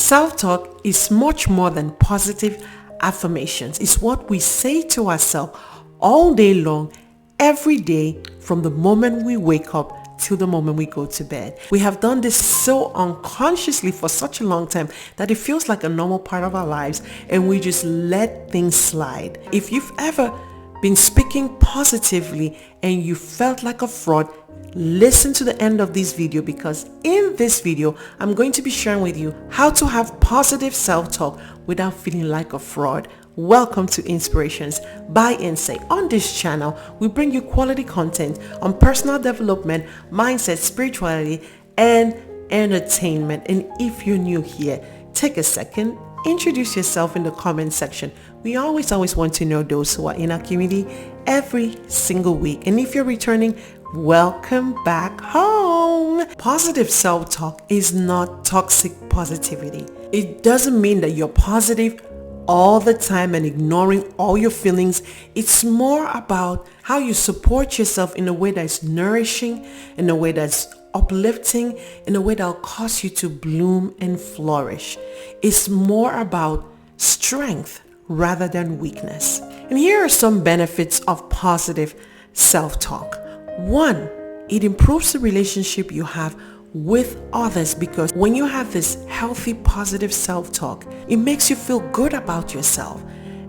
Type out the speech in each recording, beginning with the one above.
Self-talk is much more than positive affirmations. It's what we say to ourselves all day long, every day, from the moment we wake up till the moment we go to bed. We have done this so unconsciously for such a long time that it feels like a normal part of our lives, and we just let things slide. If you've ever been speaking positively and you felt like a fraud, listen to the end of this video, because in this video I'm going to be sharing with you how to have positive self-talk without feeling like a fraud. Welcome to Inspirations by Insight. On this channel, we bring you quality content on personal development, mindset, spirituality, and entertainment. And if you're new here, take a second, introduce yourself in the comment section. We always want to know those who are in our community every single week. And if you're returning, welcome back home. Positive self-talk is not toxic positivity. It doesn't mean that you're positive all the time and ignoring all your feelings. It's more about how you support yourself in a way that's nourishing, in a way that's uplifting, in a way that'll cause you to bloom and flourish. It's more about strength rather than weakness. And here are some benefits of positive self-talk. 1, it improves the relationship you have with others, because when you have this healthy positive self-talk, it makes you feel good about yourself.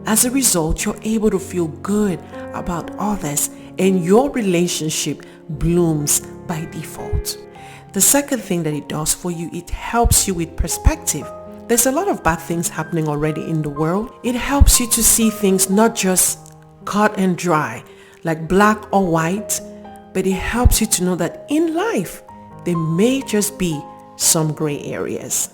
As a result, you're able to feel good about others, and your relationship blooms by default. The second thing that it does for you, it helps you with perspective. There's a lot of bad things happening already in the world. It helps you to see things not just cut and dry, like black or white, but it helps you to know that in life, there may just be some gray areas.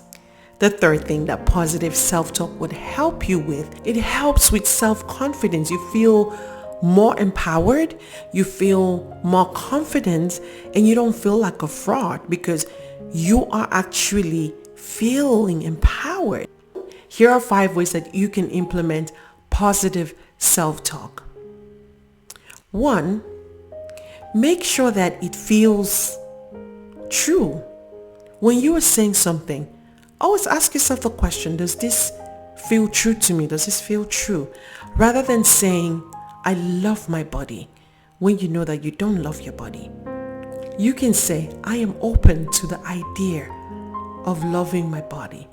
The third thing that positive self-talk would help you with, it helps with self-confidence. You feel more empowered, you feel more confident, and you don't feel like a fraud because you are actually feeling empowered. Here are 5 ways that you can implement positive self-talk. 1, make sure that it feels true. When you are saying something, always ask yourself the question, does this feel true to me? Does this feel true? Rather than saying, I love my body, when you know that you don't love your body. You can say, I am open to the idea of loving my body.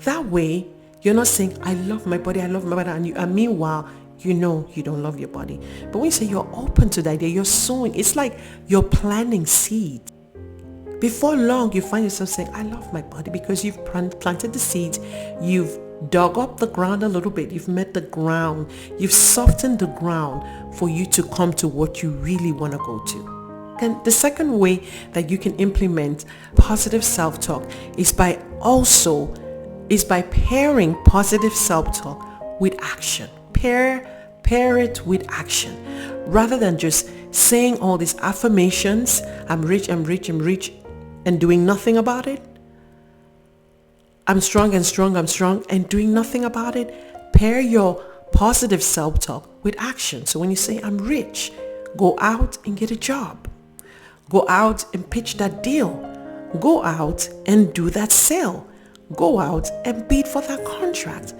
That way, you're not saying, I love my body, and meanwhile, you know you don't love your body. But when you say you're open to the idea, you're sowing. It's like you're planting seeds. Before long, you find yourself saying, I love my body, because you've planted the seeds. You've dug up the ground a little bit. You've met the ground. You've softened the ground for you to come to what you really want to go to. And the second way that you can implement positive self-talk is by pairing positive self-talk with action. Pair it with action. Rather than just saying all these affirmations, I'm rich, and doing nothing about it. I'm strong, and doing nothing about it. Pair your positive self-talk with action. So when you say, I'm rich, go out and get a job. Go out and pitch that deal. Go out and do that sale. Go out and bid for that contract.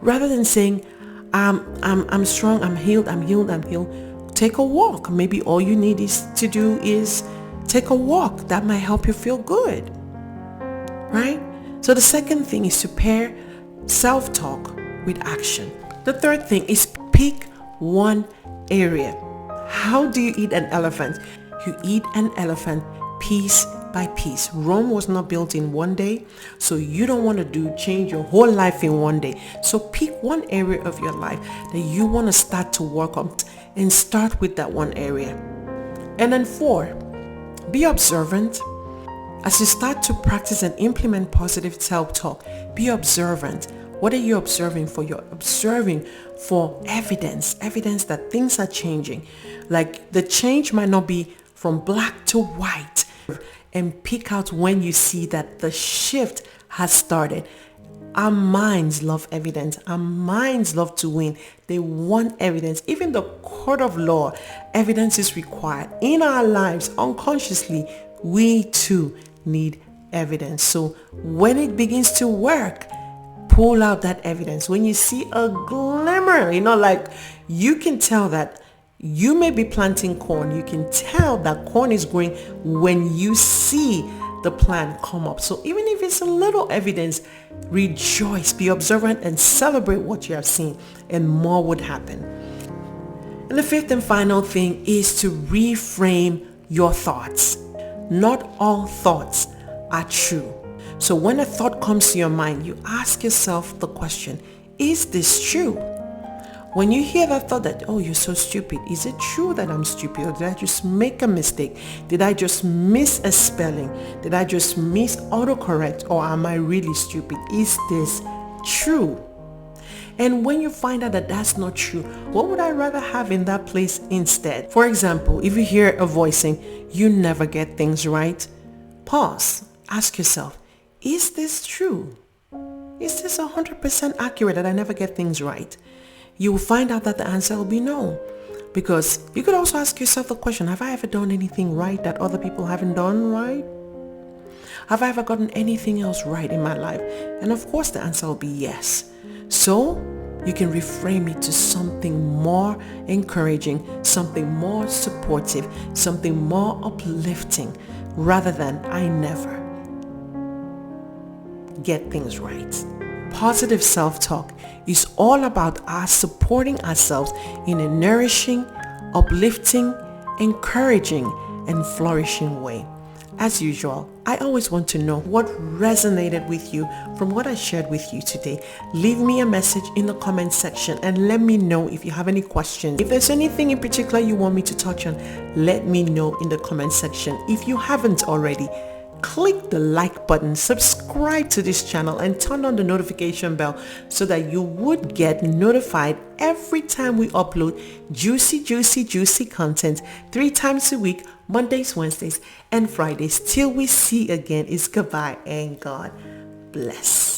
Rather than saying, I'm strong, I'm healed. Take a walk. Maybe all you need to do is take a walk. That might help you feel good, right? So the second thing is to pair self-talk with action. The third thing is pick one area. How do you eat an elephant? You eat an elephant piece by piece. Rome was not built in one day, so you don't want to change your whole life in one day. So pick one area of your life that you want to start to work on, and start with that one area. And then 4, be observant. As you start to practice and implement positive self-talk, be observant. What are you observing for? You're observing for evidence that things are changing. Like the change might not be from black to white. And pick out when you see that the shift has started. Our minds love evidence. Our minds love to win. They want evidence. Even the court of law, evidence is required. In our lives, unconsciously, we too need evidence. So when it begins to work, pull out that evidence, when you see a glimmer, like you can tell that you may be planting corn. You can tell that corn is growing when you see the plant come up. So even if it's a little evidence, rejoice, be observant, and celebrate what you have seen, and more would happen. And the fifth and final thing is to reframe your thoughts. Not all thoughts are true. So when a thought comes to your mind, you ask yourself the question, is this true? When you hear that thought that, oh, you're so stupid, is it true that I'm stupid? Or did I just make a mistake? Did I just miss a spelling? Did I just miss autocorrect? Or am I really stupid? Is this true? And when you find out that that's not true, what would I rather have in that place instead? For example, if you hear a voice saying, you never get things right, pause. Ask yourself, is this true? Is this 100% accurate that I never get things right? You will find out that the answer will be no. Because you could also ask yourself the question, have I ever done anything right that other people haven't done right? Have I ever gotten anything else right in my life? And of course the answer will be yes. So you can reframe it to something more encouraging, something more supportive, something more uplifting, rather than I never get things right. Positive self-talk is all about us supporting ourselves in a nourishing, uplifting, encouraging, and flourishing way. As usual, I always want to know what resonated with you from what I shared with you today. Leave me a message in the comment section and let me know if you have any questions. If there's anything in particular you want me to touch on, let me know in the comment section. If you haven't already, click the like button, subscribe to this channel, and turn on the notification bell so that you would get notified every time we upload juicy content 3 times a week, Mondays, Wednesdays, and Fridays. Till we see again, it's goodbye and God bless.